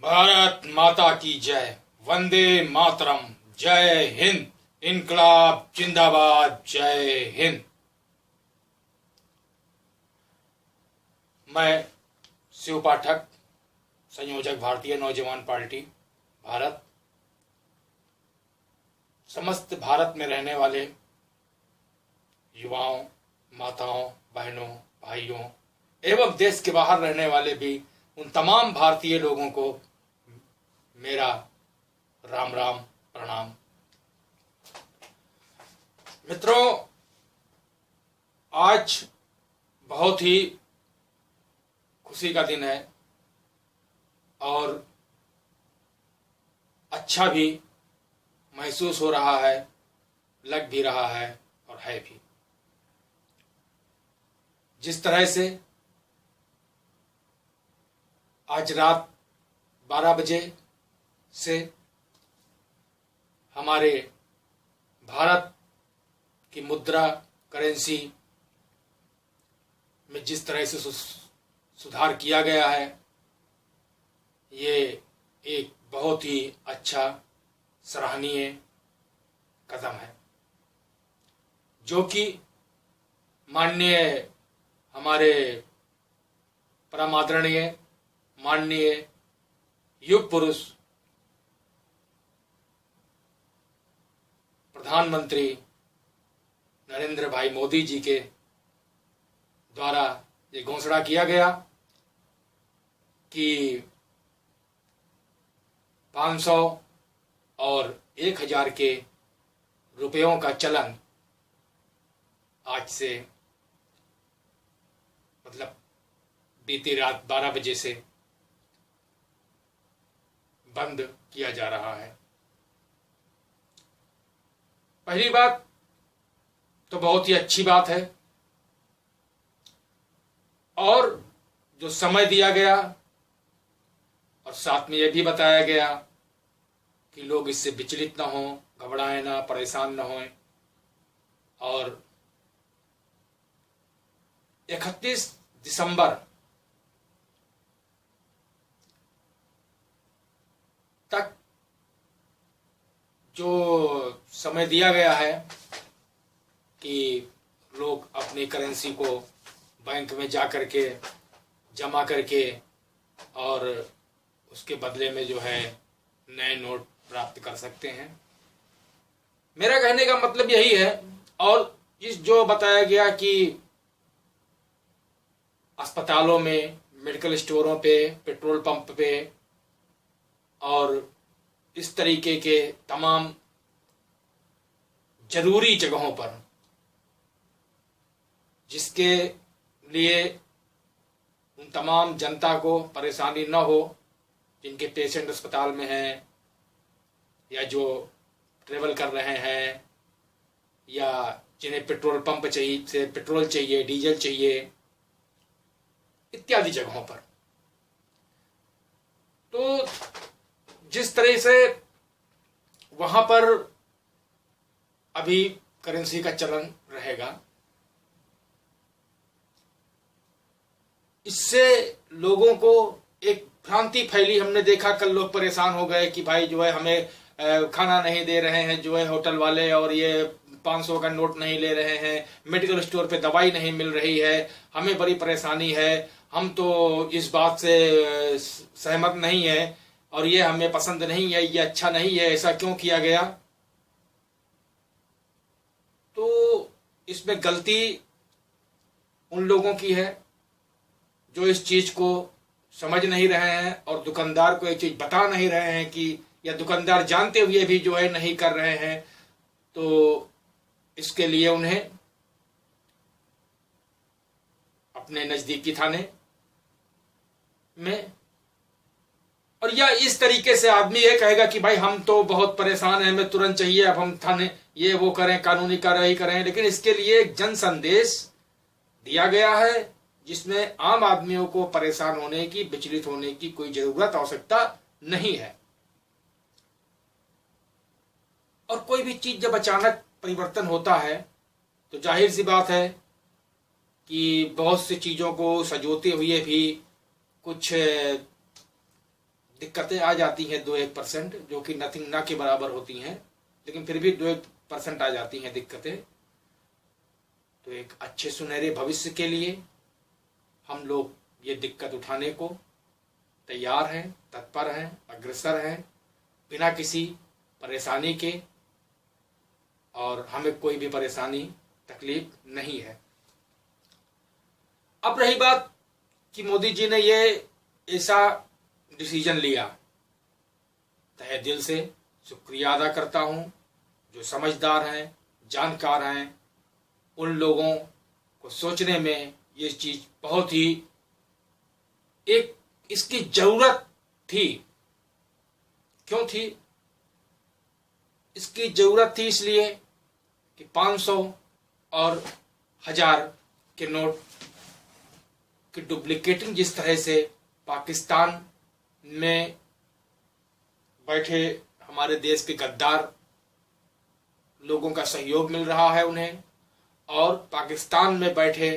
भारत माता की जय। वंदे मातरम। जय हिंद। इनकलाब जिंदाबाद। जय हिंद। मैं शिव पाठक, संयोजक भारतीय नौजवान पार्टी भारत, समस्त भारत में रहने वाले युवाओं, माताओं, बहनों, भाइयों एवं देश के बाहर रहने वाले भी उन तमाम भारतीय लोगों को मेरा राम राम प्रणाम। मित्रों, आज बहुत ही खुशी का दिन है और अच्छा भी महसूस हो रहा है, लग भी रहा है और है भी। जिस तरह से आज रात 12 बजे से हमारे भारत की मुद्रा करेंसी में जिस तरह से सुधार किया गया है, ये एक बहुत ही अच्छा सराहनीय कदम है, जो कि माननीय हमारे परम आदरणीय माननीय युग पुरुष प्रधानमंत्री नरेंद्र भाई मोदी जी के द्वारा ये घोषणा किया गया कि 500 और 1000 के रुपयों का चलन आज से मतलब बीती रात 12 बजे से बंद किया जा रहा है। पहली बात तो बहुत ही अच्छी बात है और जो समय दिया गया और साथ में यह भी बताया गया कि लोग इससे विचलित ना हों, घबराएं ना, परेशान ना हों और 31 दिसंबर तक जो समय दिया गया है कि लोग अपनी करेंसी को बैंक में जा करके जमा करके और उसके बदले में जो है नए नोट प्राप्त कर सकते हैं। मेरा कहने का मतलब यही है। और इस जो बताया गया कि अस्पतालों में, मेडिकल स्टोरों पे, पेट्रोल पंप पे और इस तरीके के तमाम जरूरी जगहों पर, जिसके लिए उन तमाम जनता को परेशानी न हो, जिनके पेशेंट अस्पताल में हैं या जो ट्रेवल कर रहे हैं या जिन्हें पेट्रोल पंप चाहिए से पेट्रोल चाहिए, डीजल चाहिए, इत्यादि जगहों पर। तो जिस तरह से वहां पर अभी करेंसी का चलन रहेगा, इससे लोगों को एक भ्रांति फैली। हमने देखा कल लोग परेशान हो गए कि भाई जो है हमें खाना नहीं दे रहे हैं जो है होटल वाले, और ये 500 का नोट नहीं ले रहे हैं, मेडिकल स्टोर पे दवाई नहीं मिल रही है, हमें बड़ी परेशानी है, हम तो इस बात से सहमत नहीं है और ये हमें पसंद नहीं है, ये अच्छा नहीं है, ऐसा क्यों किया गया। तो इसमें गलती उन लोगों की है जो इस चीज को समझ नहीं रहे हैं और दुकानदार को एक चीज बता नहीं रहे हैं कि, या दुकानदार जानते हुए भी जो है नहीं कर रहे हैं। तो इसके लिए उन्हें अपने नजदीकी थाने में, और या इस तरीके से आदमी ये कहेगा कि भाई हम तो बहुत परेशान हैं, हमें तुरंत चाहिए, अब हम थाने ये वो करें, कानूनी कार्रवाई करें। लेकिन इसके लिए एक जन संदेश दिया गया है जिसमें आम आदमियों को परेशान होने की, विचलित होने की कोई जरूरत, आवश्यकता नहीं है। और कोई भी चीज जब अचानक परिवर्तन होता है तो जाहिर सी बात है कि बहुत सी चीजों को सजोते हुए भी कुछ दिक्कतें आ जाती हैं 2-1%, जो कि नथिंग ना के बराबर होती हैं, लेकिन फिर भी 2-1% आ जाती हैं दिक्कतें। तो एक अच्छे सुनहरे भविष्य के लिए हम लोग ये दिक्कत उठाने को तैयार हैं, तत्पर हैं, अग्रसर हैं, बिना किसी परेशानी के, और हमें कोई भी परेशानी तकलीफ नहीं है। अब रही बात कि मोदी जी ने ये ऐसा डिसीजन लिया, तहे दिल से शुक्रिया अदा करता हूं। जो समझदार हैं, जानकार हैं, उन लोगों को सोचने में ये चीज बहुत ही एक इसकी जरूरत थी। क्यों थी? इसकी जरूरत थी इसलिए कि 500 और 1000 के नोट की डुप्लीकेटिंग जिस तरह से पाकिस्तान में बैठे हमारे देश के गद्दार लोगों का सहयोग मिल रहा है उन्हें, और पाकिस्तान में बैठे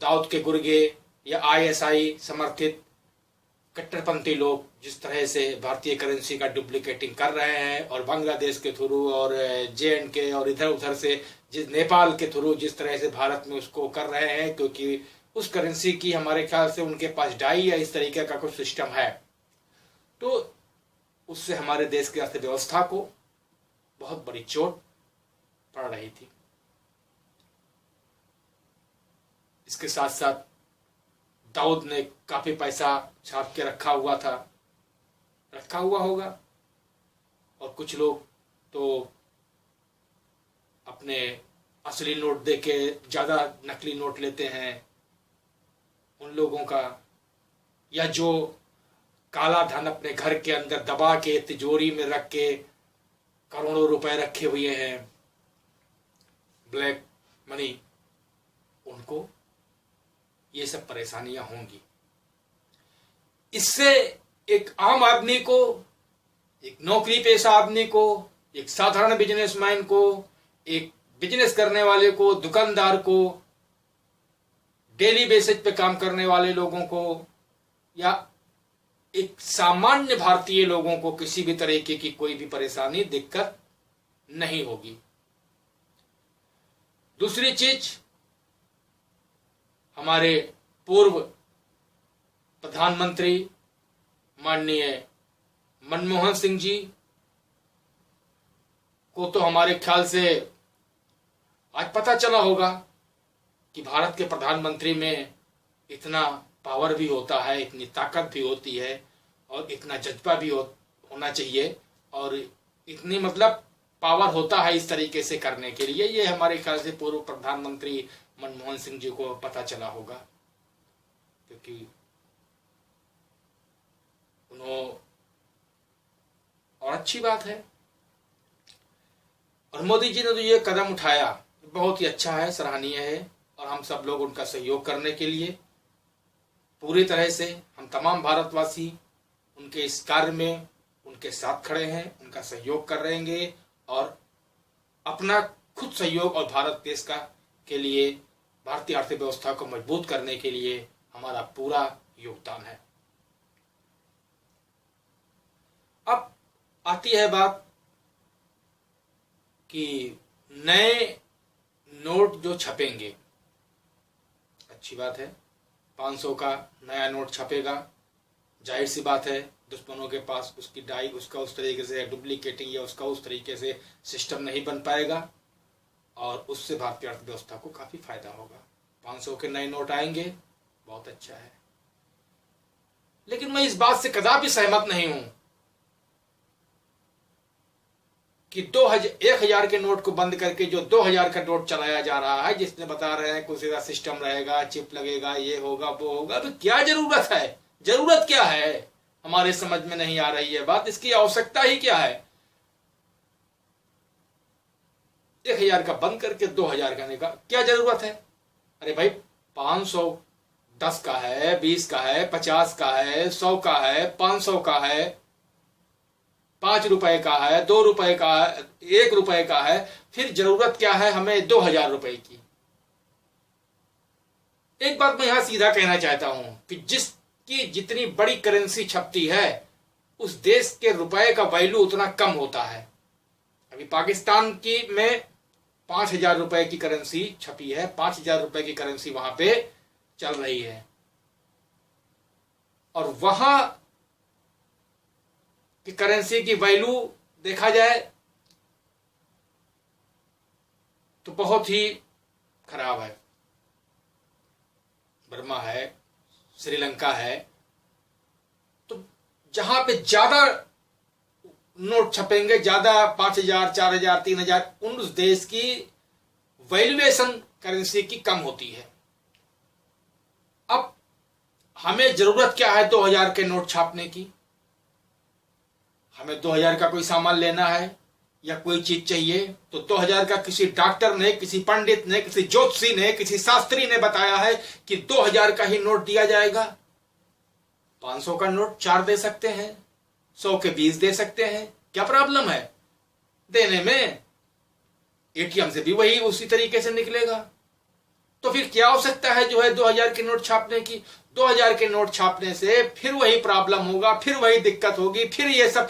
दाऊद के गुर्गे या आईएसआई समर्थित कट्टरपंथी लोग जिस तरह से भारतीय करेंसी का डुप्लीकेटिंग कर रहे हैं, और बांग्लादेश के थ्रू और JNK और इधर उधर से जिस नेपाल के थ्रू जिस तरह से भारत में उसको कर रहे हैं, क्योंकि उस करेंसी की हमारे ख्याल से उनके पास डाई या इस तरीके का कुछ सिस्टम है, तो उससे हमारे देश की अर्थव्यवस्था को बहुत बड़ी चोट पड़ रही थी। इसके साथ साथ दाऊद ने काफी पैसा छाप के रखा हुआ होगा, और कुछ लोग तो अपने असली नोट देके ज्यादा नकली नोट लेते हैं उन लोगों का, या जो काला धन अपने घर के अंदर दबा के तिजोरी में रख के करोड़ों रुपए रखे हुए हैं, ब्लैक मनी, उनको ये सब परेशानियां होंगी। इससे एक आम आदमी को, एक नौकरी पेशा आदमी को, एक साधारण बिजनेसमैन को, एक बिजनेस करने वाले को, दुकानदार को, डेली बेसिस पे काम करने वाले लोगों को, या एक सामान्य भारतीय लोगों को किसी भी तरीके की कोई भी परेशानी, दिक्कत नहीं होगी। दूसरी चीज, हमारे पूर्व प्रधानमंत्री माननीय मनमोहन सिंह जी को तो हमारे ख्याल से आज पता चला होगा कि भारत के प्रधानमंत्री में इतना पावर भी होता है, इतनी ताकत भी होती है, और इतना जज्बा भी होना चाहिए, और इतनी मतलब पावर होता है इस तरीके से करने के लिए। ये हमारे ख्याल से पूर्व प्रधानमंत्री मनमोहन सिंह जी को पता चला होगा, क्योंकि उन्होंने, और अच्छी बात है, और मोदी जी ने जो ये कदम उठाया बहुत ही अच्छा है, सराहनीय है, और हम सब लोग उनका सहयोग करने के लिए पूरी तरह से, हम तमाम भारतवासी उनके इस कार्य में उनके साथ खड़े हैं, उनका सहयोग कर रहेंगे, और अपना खुद सहयोग और भारत देश का के लिए, भारतीय अर्थव्यवस्था को मजबूत करने के लिए हमारा पूरा योगदान है। अब आती है बात कि नए नोट जो छपेंगे, अच्छी बात है, 500 का नया नोट छपेगा, जाहिर सी बात है दुश्मनों के पास उसकी डाई, उसका उस तरीके से डुप्लीकेटिंग या उसका उस तरीके से सिस्टम नहीं बन पाएगा, और उससे भारतीय अर्थव्यवस्था को काफी फायदा होगा। 500 के नए नोट आएंगे, बहुत अच्छा है, लेकिन मैं इस बात से कदापि सहमत नहीं हूं कि 1000 के नोट को बंद करके जो 2000 का नोट चलाया जा रहा है, जिसने बता रहे हैं कुछ ऐसा सिस्टम रहेगा, चिप लगेगा, ये होगा वो होगा, तो क्या जरूरत है? जरूरत क्या है? हमारे समझ में नहीं आ रही है बात, इसकी आवश्यकता ही क्या है? 1000 का बंद करके 2000 करने का क्या जरूरत है? अरे भाई 500 10 का है, 20 का है, 50 का है, 100 का है, 500 का है, 5 रुपए का है, 2 रुपए का है, 1 रुपए का है, फिर जरूरत क्या है हमें 2000 रुपए की? एक बात मैं यहां सीधा कहना चाहता हूं कि जिस की जितनी बड़ी करेंसी छपती है उस देश के रुपए का वैल्यू उतना कम होता है। अभी पाकिस्तान की में 5,000 रुपए की करेंसी छपी है, 5,000 रुपए की करेंसी वहां पे चल रही है, और वहां की करेंसी की वैल्यू देखा जाए तो बहुत ही खराब है। बर्मा है, श्रीलंका है, तो जहां पे ज्यादा नोट छपेंगे, ज्यादा 5,000, 4,000, 3,000, उन देश की वैल्यूएशन करेंसी की कम होती है। अब हमें जरूरत क्या है 2,000 के नोट छापने की? हमें 2,000 का कोई सामान लेना है या कोई चीज चाहिए तो 2,000 का किसी डॉक्टर ने, किसी पंडित ने, किसी ज्योतिषी ने, किसी शास्त्री ने बताया है कि 2,000 का ही नोट दिया जाएगा। 500 का नोट 4 दे सकते हैं, 100 के 20 दे सकते हैं, क्या प्रॉब्लम है देने में? एटीएम से भी वही उसी तरीके से निकलेगा। तो फिर क्या आवश्यकता है जो है 2,000 के नोट छापने की? 2,000 के नोट छापने से फिर वही प्रॉब्लम होगा, फिर वही दिक्कत होगी, फिर ये सब,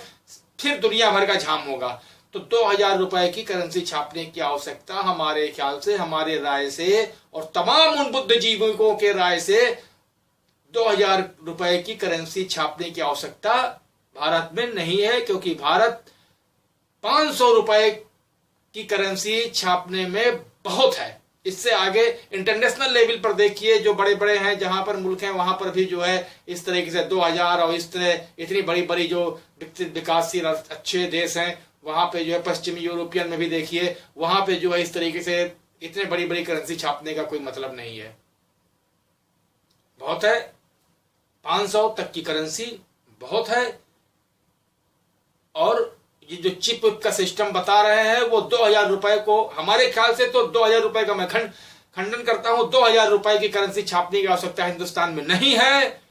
फिर दुनिया भर का झाम होगा। तो 2,000 रुपए की करेंसी छापने की आवश्यकता हमारे ख्याल से, हमारे राय से और तमाम उन बुद्धिजीवियों के राय से 2,000 रुपए की करेंसी छापने की आवश्यकता भारत में नहीं है, क्योंकि भारत 500 रुपए की करेंसी छापने में बहुत है। इससे आगे इंटरनेशनल लेवल पर देखिए, जो बड़े बड़े हैं, जहां पर मुल्क हैं, वहां पर भी जो है इस तरीके से 2,000 और इस तरह इतनी बड़ी बड़ी जो विकसित विकासशील अच्छे देश हैं, वहां पे जो है पश्चिमी यूरोपियन में भी देखिए, वहां पे जो है इस तरीके से इतने बड़ी बड़ी करेंसी छापने का कोई मतलब नहीं है। बहुत है, 500 तक की करेंसी बहुत है। और ये जो चिप का सिस्टम बता रहे हैं वो 2,000 रुपए को, हमारे ख्याल से तो 2,000 रुपए का मैं खंडन करता हूं। 2,000 रुपए की करेंसी छापने की आवश्यकता हिंदुस्तान में नहीं है।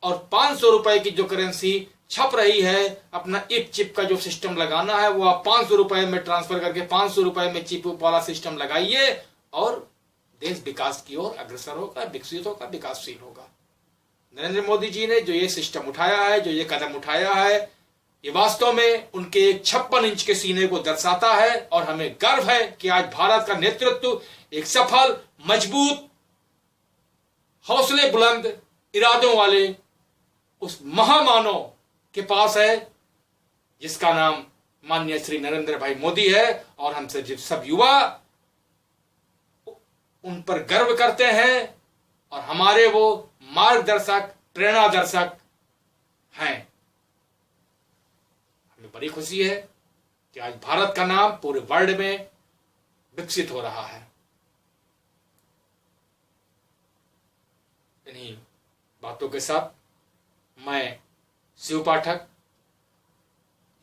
और 500 रुपए की जो करेंसी छप रही है, अपना इप चिप का जो सिस्टम लगाना है वो आप 500 रुपए में ट्रांसफर करके 500 रुपए में चिप वाला सिस्टम लगाइए और देश विकास की ओर अग्रसर होगा, विकसित होगा, विकासशील होगा। नरेंद्र मोदी जी ने जो ये सिस्टम उठाया है, जो ये कदम उठाया है, ये वास्तव में उनके एक 56 इंच के सीने को दर्शाता है। और हमें गर्व है कि आज भारत का नेतृत्व एक सफल, मजबूत, हौसले बुलंद इरादों वाले उस महामानव के पास है जिसका नाम माननीय श्री नरेंद्र भाई मोदी है। और हम सब युवा उन पर गर्व करते हैं और हमारे वो मार्गदर्शक, प्रेरणादर्शक हैं। हमें बड़ी खुशी है कि आज भारत का नाम पूरे वर्ल्ड में विकसित हो रहा है। इन्हीं बातों के साथ मैं शिव पाठक,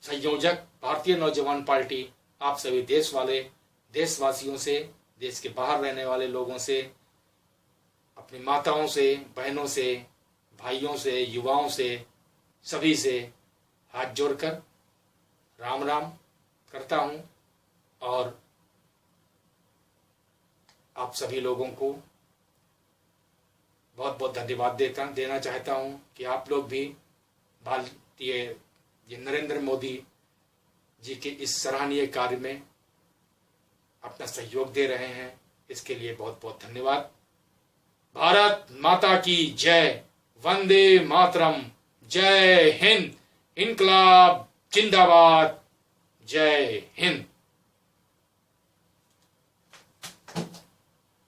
संयोजक, भारतीय नौजवान पार्टी, आप सभी देशवासियों से, देश के बाहर रहने वाले लोगों से, अपनी माताओं से, बहनों से, भाइयों से, युवाओं से, सभी से हाथ जोड़कर राम राम करता हूं। और आप सभी लोगों को बहुत बहुत धन्यवाद देना चाहता हूं कि आप लोग भी भारतीय ये नरेंद्र मोदी जी के इस सराहनीय कार्य में अपना सहयोग दे रहे हैं। इसके लिए बहुत बहुत धन्यवाद। भारत माता की जय, वंदे मातरम, जय हिंद, इनकलाब जिंदाबाद, जय हिंद।